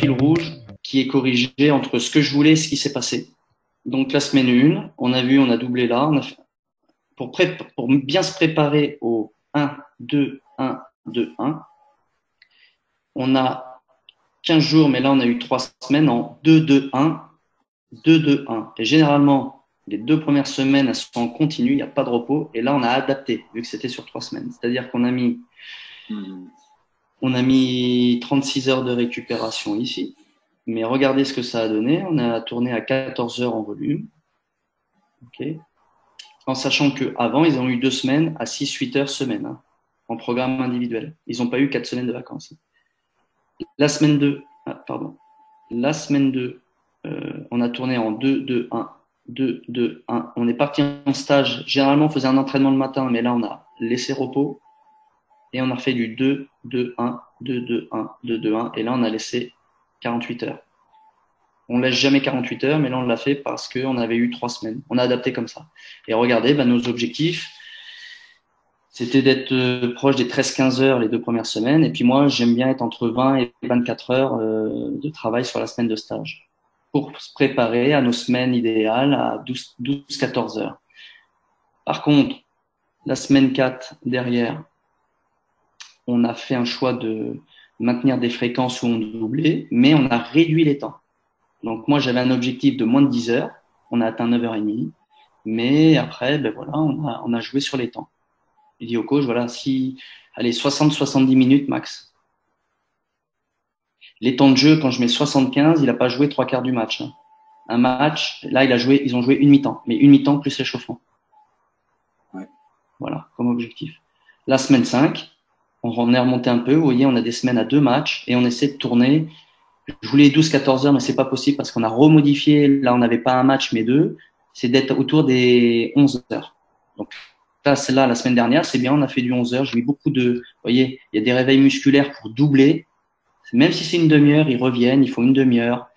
fil rouge qui est corrigé entre ce que je voulais et ce qui s'est passé. Donc, la semaine 1, on a doublé là. Pour bien se préparer au 1, 2, 1, 2, 1, on a 15 jours, mais là, on a eu 3 semaines en 2, 2, 1, 2, 2, 1. Et généralement, les 2 premières semaines, elles sont en continu, il n'y a pas de repos. Et là, on a adapté, vu que c'était sur 3 semaines. C'est-à-dire qu'on a mis 36 heures de récupération ici. Mais regardez ce que ça a donné. On a tourné à 14 heures en volume. Okay. En sachant qu'avant, ils ont eu 2 semaines à 6-8 heures semaine, hein, en programme individuel. Ils n'ont pas eu 4 semaines de vacances. La semaine 2, on a tourné en 2-2-1, 2-2-1. On est parti en stage. Généralement, on faisait un entraînement le matin, mais là, on a laissé repos. Et on a fait du 2-2-1, 2-2-1, 2-2-1. Et là, on a laissé 48 heures. On ne laisse jamais 48 heures, mais là, on l'a fait parce qu'on avait eu 3 semaines. On a adapté comme ça. Et regardez, nos objectifs, c'était d'être proche des 13-15 heures les 2 premières semaines. Et puis moi, j'aime bien être entre 20 et 24 heures de travail sur la semaine de stage pour se préparer à nos semaines idéales à 12-14 heures. Par contre, la semaine 4 derrière, on a fait un choix de maintenir des fréquences où on doublait, mais on a réduit les temps. Donc, moi, j'avais un objectif de moins de 10 heures. On a atteint 9h30. Mais après, on a joué sur les temps. Il dit au coach, allez, 60-70 minutes max. Les temps de jeu, quand je mets 75, il n'a pas joué 3/4 du match. Hein. Un match, là, ils ont joué une mi-temps. Mais une mi-temps plus échauffement. Ouais. Voilà, comme objectif. La semaine 5, on est remonté un peu. Vous voyez, on a des semaines à 2 matchs et on essaie de tourner. Je voulais 12-14 heures, mais c'est pas possible parce qu'on a remodifié. Là, on n'avait pas un match, mais 2. C'est d'être autour des 11 heures. Donc, là, celle-là, la semaine dernière, c'est bien, on a fait du 11 heures. J'ai mis beaucoup vous voyez, il y a des réveils musculaires pour doubler. Même si c'est une demi-heure, ils reviennent, il faut une demi-heure.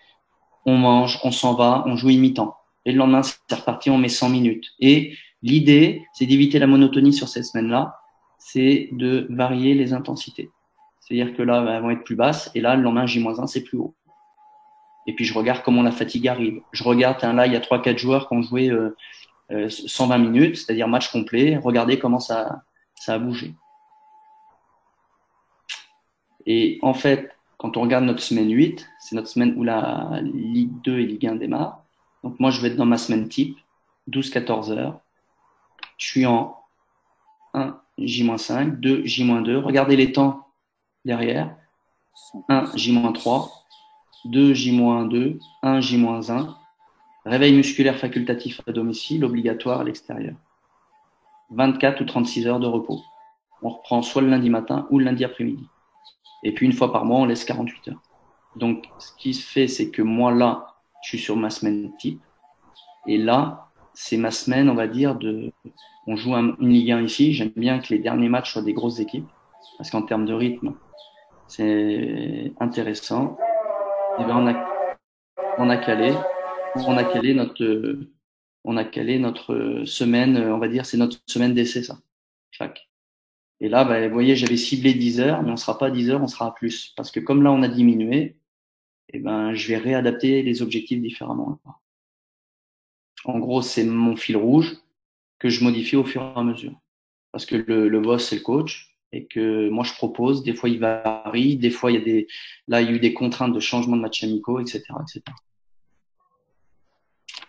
On mange, on s'en va, on joue une mi-temps. Et le lendemain, c'est reparti, on met 100 minutes. Et l'idée, c'est d'éviter la monotonie sur ces semaines-là. C'est de varier les intensités. C'est-à-dire que là, elles vont être plus basses. Et là, le lendemain, J-1, c'est plus haut. Et puis, je regarde comment la fatigue arrive. Je regarde, là, il y a 3-4 joueurs qui ont joué 120 minutes, c'est-à-dire match complet. Regardez comment ça a bougé. Et en fait, quand on regarde notre semaine 8, c'est notre semaine où la Ligue 2 et Ligue 1 démarrent. Donc, moi, je vais être dans ma semaine type, 12-14 heures. Je suis en 1 J-5, 2 J-2. Regardez les temps derrière. 1 J-3, 2 J-2, 1 J-1. Réveil musculaire facultatif à domicile, obligatoire à l'extérieur. 24 ou 36 heures de repos. On reprend soit le lundi matin ou le lundi après-midi. Et puis, une fois par mois, on laisse 48 heures. Donc, ce qui se fait, c'est que moi, là, je suis sur ma semaine type. Et là, c'est ma semaine, on va dire, on joue une Ligue 1 ici. J'aime bien que les derniers matchs soient des grosses équipes. Parce qu'en termes de rythme, c'est intéressant. Et bien, on a calé notre semaine, on va dire, c'est notre semaine d'essai, ça. Chaque. Et là, vous voyez, j'avais ciblé 10 heures, mais on ne sera pas à 10 heures, on sera à plus. Parce que comme là, on a diminué, je vais réadapter les objectifs différemment. En gros, c'est mon fil rouge que je modifie au fur et à mesure. Parce que le boss, c'est le coach. Et que moi, je propose. Des fois, il varie. Des fois, il y a eu des contraintes de changement de matchs amicaux, etc., etc.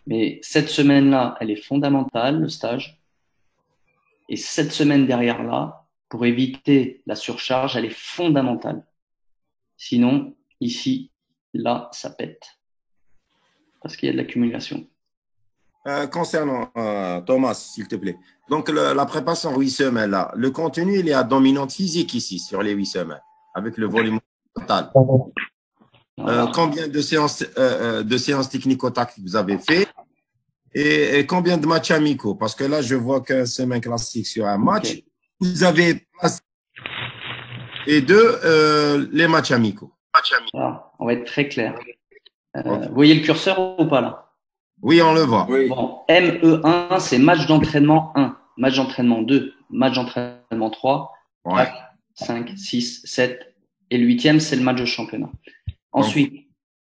Mais cette semaine-là, elle est fondamentale, le stage. Et cette semaine derrière là, pour éviter la surcharge, elle est fondamentale. Sinon, ici, là, ça pète. Parce qu'il y a de l'accumulation. Concernant Thomas, s'il te plaît. Donc, la préparation 8 semaines, là, le contenu, il est à dominante physique ici, sur les 8 semaines, avec le volume total. Combien de séances technico-tactiques vous avez fait et combien de matchs amicaux? Parce que là, je vois qu'un semaine classique sur un match, okay. Vous avez et les matchs amicaux. Alors, on va être très clair. Okay. Vous voyez le curseur ou pas là? Oui, on le voit. Oui. Bon, ME1, c'est match d'entraînement 1, match d'entraînement 2, match d'entraînement 3, 4, 5, 6, 7 et le 8e, c'est le match de championnat. Ensuite,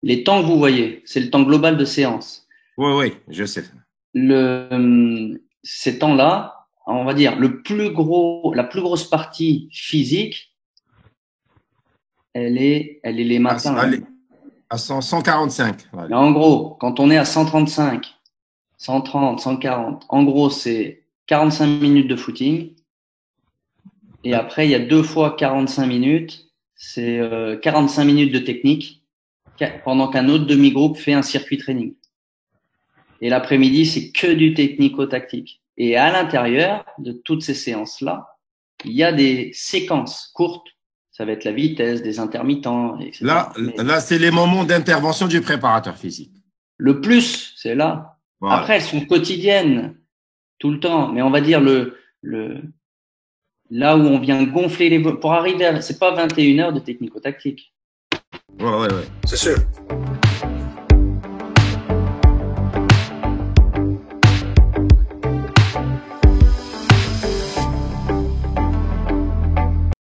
Les temps que vous voyez, c'est le temps global de séance. Oui, oui, je sais. Ces temps-là, on va dire, la plus grosse partie physique, elle est les matins. À 145. Voilà. Mais en gros, quand on est à 135, 130, 140, en gros, c'est 45 minutes de footing. Et après, il y a 2 fois 45 minutes. C'est 45 minutes de technique pendant qu'un autre demi-groupe fait un circuit training. Et l'après-midi, c'est que du technico-tactique. Et à l'intérieur de toutes ces séances-là, il y a des séquences courtes. Ça va être la vitesse, des intermittents, etc. Là, c'est les moments d'intervention du préparateur physique. Le plus, c'est là. Voilà. Après, elles sont quotidiennes tout le temps. Mais on va dire là où on vient gonfler les pour arriver à, c'est pas 21 heures de technico-tactique. Ouais. C'est sûr.